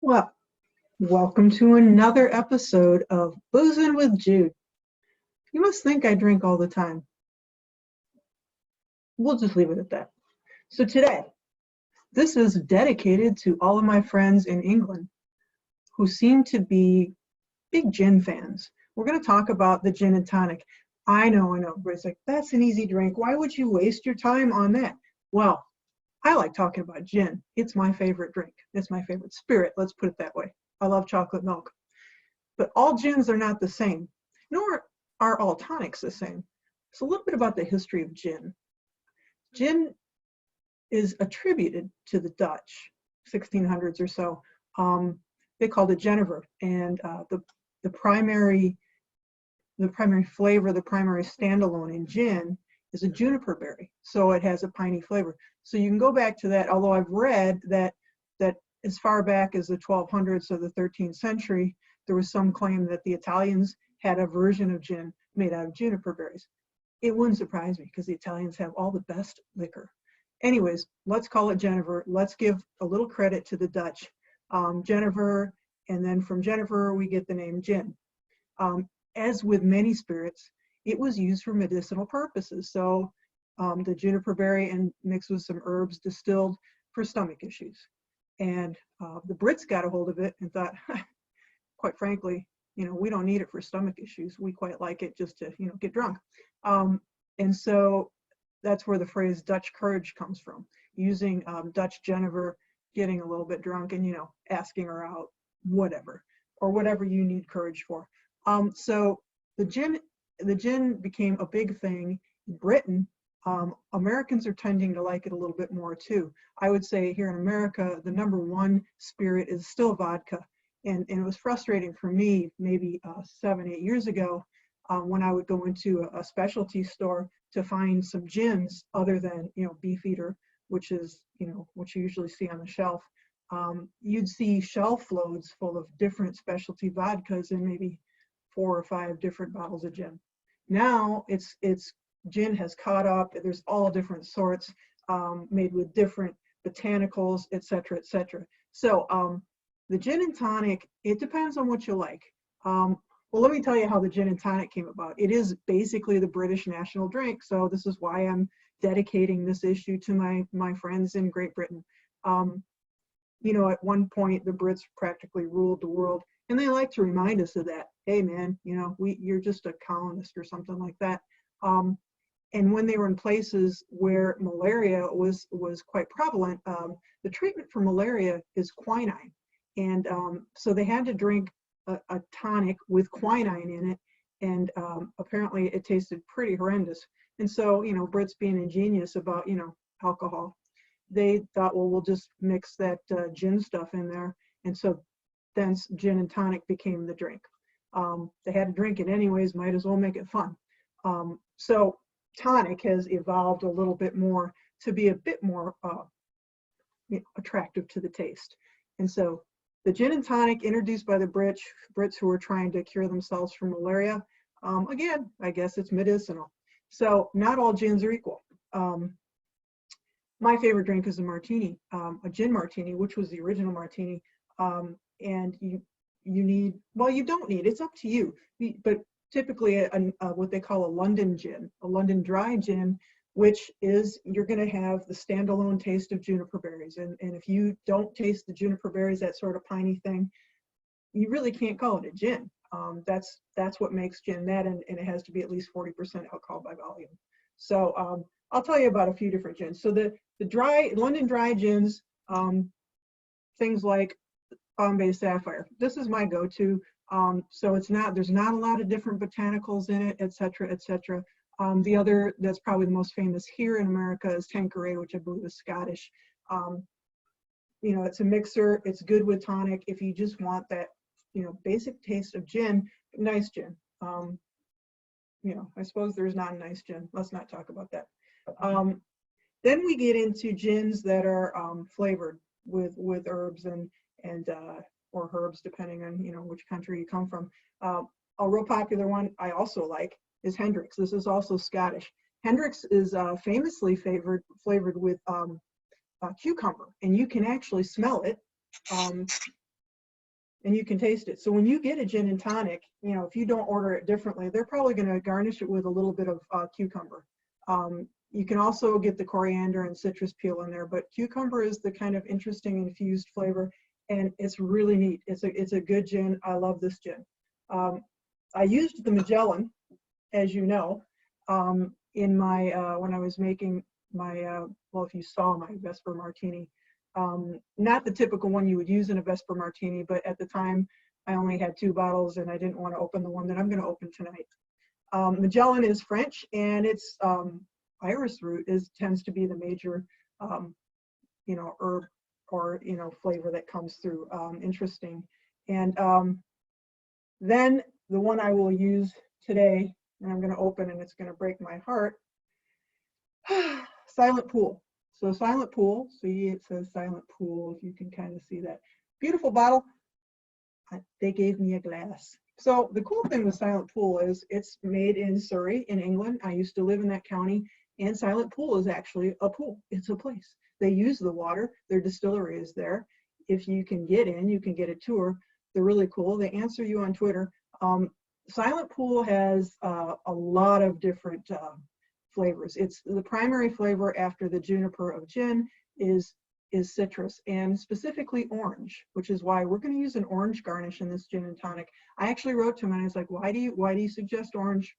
Well, welcome to another episode of Boozin with Jude. You must think I drink all the time. We'll just leave it at that. So today, this is dedicated to all of my friends in England who seem to be big gin fans. We're going to talk about the gin and tonic. I know, but it's like, that's an easy drink. Why would you waste your time on that? Well, I like talking about gin. It's my favorite drink. It's my favorite spirit, let's put it that way. I love chocolate milk. But all gins are not the same, nor are all tonics the same. So a little bit about the history of gin. Gin is attributed to the Dutch, 1600s or so. They called it Genever, and the primary flavor, the primary standalone in gin is a juniper berry, so it has a piney flavor. So you can go back to that, although I've read that as far back as the 1200s or the 13th century, there was some claim that the Italians had a version of gin made out of juniper berries. It wouldn't surprise me because the Italians have all the best liquor. Anyways, let's call it Genever. Let's give a little credit to the Dutch. Genever, and then from Genever we get the name gin. As with many spirits, it was used for medicinal purposes. So the juniper berry and mixed with some herbs distilled for stomach issues. And the Brits got a hold of it and thought, quite frankly, we don't need it for stomach issues. We quite like it just to, get drunk. And so that's where the phrase Dutch courage comes from, using Dutch Genever, getting a little bit drunk and, asking her out, whatever you need courage for. So the gin became a big thing in Britain. Americans are tending to like it a little bit more too. I would say here in America, the number one spirit is still vodka. And it was frustrating for me maybe 7-8 years ago when I would go into a specialty store to find some gins other than, Beefeater, which is, what you usually see on the shelf. You'd see shelf loads full of different specialty vodkas and maybe 4 or 5 different bottles of gin. Now it's gin has caught up. There's all different sorts made with different botanicals, etc., etc. So the gin and tonic, it depends on what you like. Well, let me tell you how the gin and tonic came about. It is basically the British national drink. So this is why I'm dedicating this issue to my friends in Great Britain. At one point, the Brits practically ruled the world. And they like to remind us of that. Hey, man, you're just a colonist or something like that. And when they were in places where malaria was quite prevalent, the treatment for malaria is quinine. And so they had to drink a tonic with quinine in it. And apparently it tasted pretty horrendous. And so, Brits being ingenious about, alcohol, they thought, well, we'll just mix that gin stuff in there. And so then gin and tonic became the drink. They had to drink it anyways, might as well make it fun. So tonic has evolved a little bit more to be a bit more attractive to the taste. And so the gin and tonic introduced by the Brits who were trying to cure themselves from malaria. Again, I guess it's medicinal. So not all gins are equal. My favorite drink is a martini, a gin martini, which was the original martini. And you don't need, it's up to you. But typically what they call a London gin, a London dry gin, which is you're going to have the standalone taste of juniper berries. And if you don't taste the juniper berries, that sort of piney thing, you really can't call it a gin. That's what makes gin that, and it has to be at least 40% alcohol by volume. So I'll tell you about a few different gins. So the dry London dry gins, things like Bombay Sapphire. This is my go-to. So there's not a lot of different botanicals in it, etc., etc. The other that's probably the most famous here in America is Tanqueray, which I believe is Scottish. It's a mixer. It's good with tonic. If you just want that, basic taste of gin, nice gin. I suppose there's not a nice gin. Let's not talk about that. Then we get into gins that are flavored with herbs or herbs, depending on which country you come from. A real popular one I also like is Hendrick's. This is also Scottish. Hendrick's is famously flavored with cucumber, and you can actually smell it. and you can taste it. So when you get a gin and tonic, you know, if you don't order it differently, they're probably going to garnish it with a little bit of cucumber. You can also get the coriander and citrus peel in there, but cucumber is the kind of interesting infused flavor, and it's really neat. It's a good gin. I love this gin. I used the Magellan, as you know, in my when I was making my well, if you saw my Vesper Martini, not the typical one you would use in a Vesper Martini, but at the time I only had 2 bottles and I didn't want to open the one that I'm going to open tonight. Magellan is French, and it's iris root tends to be the major you know, herb or, you know, flavor that comes through. Interesting. And then the one I will use today, and I'm going to open, and it's going to break my heart. Silent Pool. So Silent Pool, see, it says Silent Pool, if you can kind of see that. Beautiful bottle. They gave me a glass. So the cool thing with Silent Pool is it's made in Surrey in England. I used to live in that county, and Silent Pool is actually a pool. It's a place. They use the water. Their distillery is there. If you can get in, you can get a tour. They're really cool. They answer you on Twitter. Silent Pool has a lot of different flavors. It's the primary flavor after the juniper of gin is citrus, and specifically orange, which is why we're going to use an orange garnish in this gin and tonic. I actually wrote to him and I was like, why do you suggest orange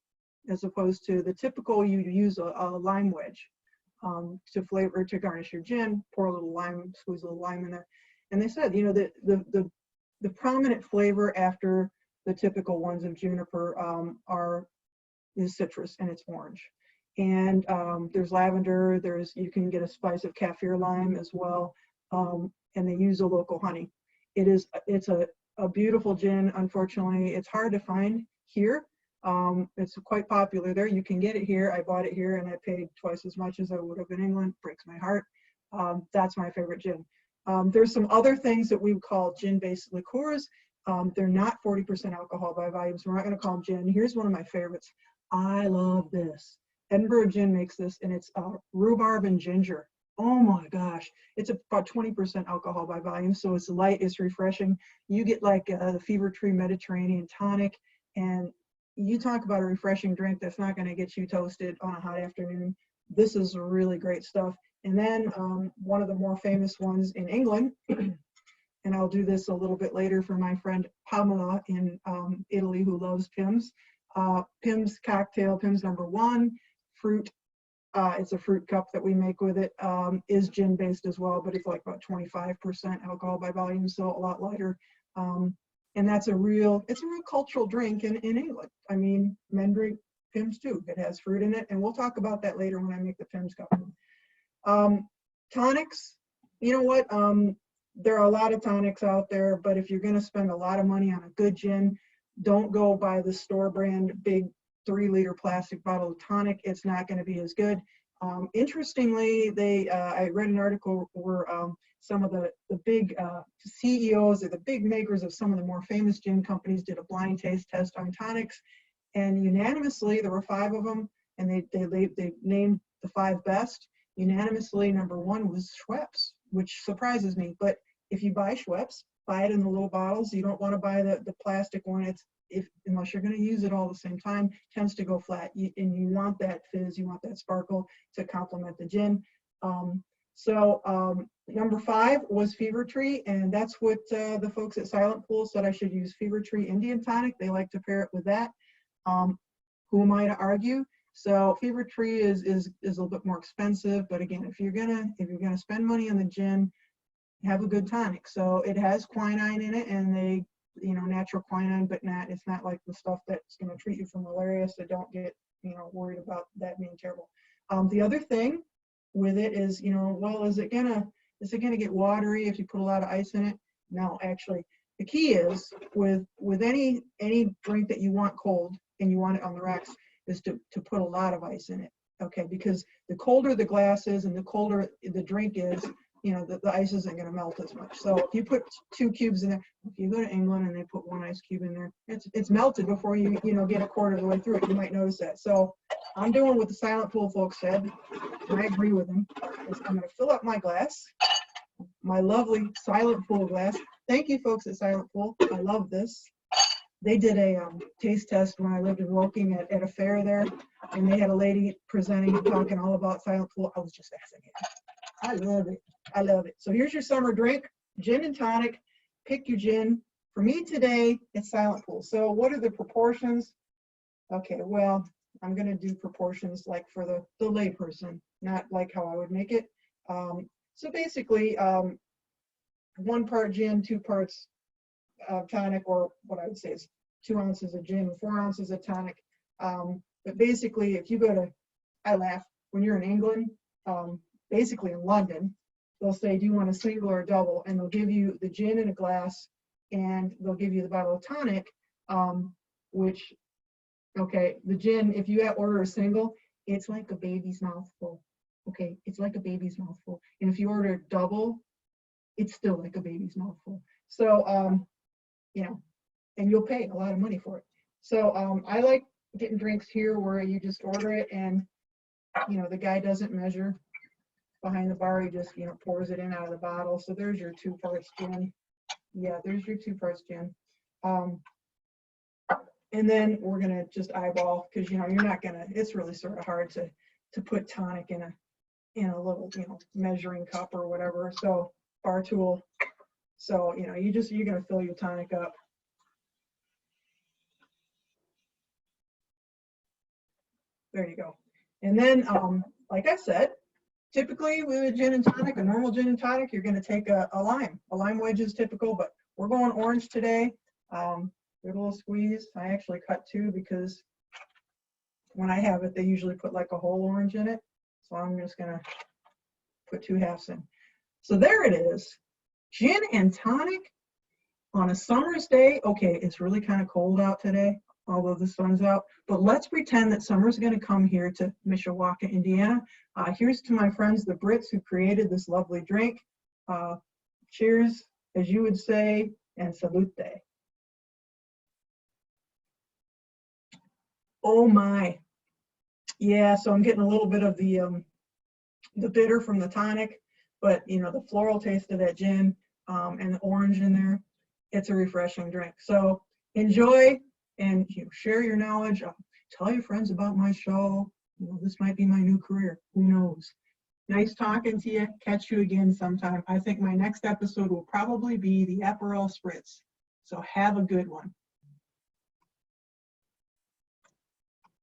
as opposed to the typical you use a lime wedge to flavor, to garnish your gin, pour a little lime, squeeze a little lime in there. And they said, you know, the prominent flavor after the typical ones of juniper is citrus, and it's orange. And there's lavender, you can get a spice of kaffir lime as well, and they use a local honey. It's a beautiful gin. Unfortunately, it's hard to find here. It's quite popular there. You can get it here. I bought it here and I paid twice as much as I would have in England. Breaks my heart. That's my favorite gin. There's some other things that we would call gin-based liqueurs. They're not 40% alcohol by volume, so we're not going to call them gin. Here's one of my favorites. I love this. Edinburgh Gin makes this, and it's rhubarb and ginger. Oh my gosh. It's about 20% alcohol by volume, so it's light, it's refreshing. You get like the Fever Tree Mediterranean tonic, and you talk about a refreshing drink that's not going to get you toasted on a hot afternoon. This is really great stuff. And then one of the more famous ones in England, and I'll do this a little bit later for my friend Pamela in Italy who loves Pimm's. Pimm's cocktail, Pimm's #1, fruit. It's a fruit cup that we make with it. Is gin based as well, but it's like about 25% alcohol by volume, so a lot lighter. And it's a real cultural drink in England. I mean, men drink Pimm's too. It has fruit in it, and we'll talk about that later when I make the Pimm's cup. Tonics, you know what? There are a lot of tonics out there, but if you're going to spend a lot of money on a good gin, don't go buy the store brand big 3-liter plastic bottle of tonic. It's not going to be as good. Interestingly, I read an article where some of the big CEOs or the big makers of some of the more famous gin companies did a blind taste test on tonics, and unanimously, there were 5 of them, and they named the 5 best. Unanimously, #1 was Schweppes, which surprises me. But if you buy Schweppes, buy it in the little bottles. You don't want to buy the plastic one. Unless you're going to use it all at the same time, tends to go flat. And you want that fizz, you want that sparkle to complement the gin. #5 was Fever Tree, and that's what the folks at Silent Pool said I should use. Fever Tree Indian tonic. They like to pair it with that. Who am I to argue? So Fever Tree is a little bit more expensive, but again, if you're gonna spend money on the gin, have a good tonic. So it has quinine in it, and they, you know, natural quinine, but it's not like the stuff that's going to treat you for malaria. So don't get, you know, worried about that being terrible. The other thing with it is, you know, well, is it gonna get watery if you put a lot of ice in it? No, actually, the key is with any drink that you want cold and you want it on the rocks is to put a lot of ice in it. Okay, because the colder the glass is and the colder the drink is, you know, the ice isn't going to melt as much. So if you put 2 cubes in there, if you go to England and they put 1 ice cube in there, it's melted before you get a quarter of the way through it. You might notice that. So I'm doing what the Silent Pool folks said, and I agree with them. I'm going to fill up my glass, my lovely Silent Pool glass. thank you folks at Silent Pool. I love this. They did a taste test when I lived in Woking at a fair there, and they had a lady presenting and talking all about Silent Pool. I was just fascinated. I love it. I love it. So here's your summer drink, gin and tonic. Pick your gin. For me today, it's Silent Pool. So what are the proportions? Okay, well, I'm going to do proportions like for the layperson, not like how I would make it. So basically, 1 part gin, 2 parts tonic, or what I would say is 2 ounces of gin, 4 ounces of tonic. But basically, if you go to, I laugh, when you're in England, basically in London, they'll say, do you want a single or a double? And they'll give you the gin in a glass, and they'll give you the bottle of tonic, which, okay, the gin, if you order a single, it's like a baby's mouthful. Okay, it's like a baby's mouthful. And if you order a double, it's still like a baby's mouthful. So, you know, and you'll pay a lot of money for it. So I like getting drinks here where you just order it, and, you know, the guy doesn't measure behind the bar. He just, you know, pours it in out of the bottle. So there's your 2 parts gin. Yeah, there's your 2 parts gin. And then we're gonna just eyeball, because, you know, you're not gonna, it's really sort of hard to put tonic in a little, you know, measuring cup or whatever. So bar tool. So, you know, you're gonna fill your tonic up. There you go. And then, like I said, typically with a gin and tonic, a normal gin and tonic, you're gonna take a lime. A lime wedge is typical, but we're going orange today. Give a little squeeze. I actually cut 2 because when I have it, they usually put like a whole orange in it. So I'm just gonna put 2 halves in. So there it is. Gin and tonic on a summer's day. Okay, it's really kind of cold out today, although the sun's out. But let's pretend that summer's gonna come here to Mishawaka, Indiana. Here's to my friends, the Brits, who created this lovely drink. Cheers, as you would say, and salute. Oh my. Yeah, so I'm getting a little bit of the bitter from the tonic, but, you know, the floral taste of that gin, and the orange in there. It's a refreshing drink. So enjoy, and, you know, share your knowledge. Tell your friends about my show. You know, this might be my new career. Who knows? Nice talking to you. Catch you again sometime. I think my next episode will probably be the Aperol Spritz. So have a good one.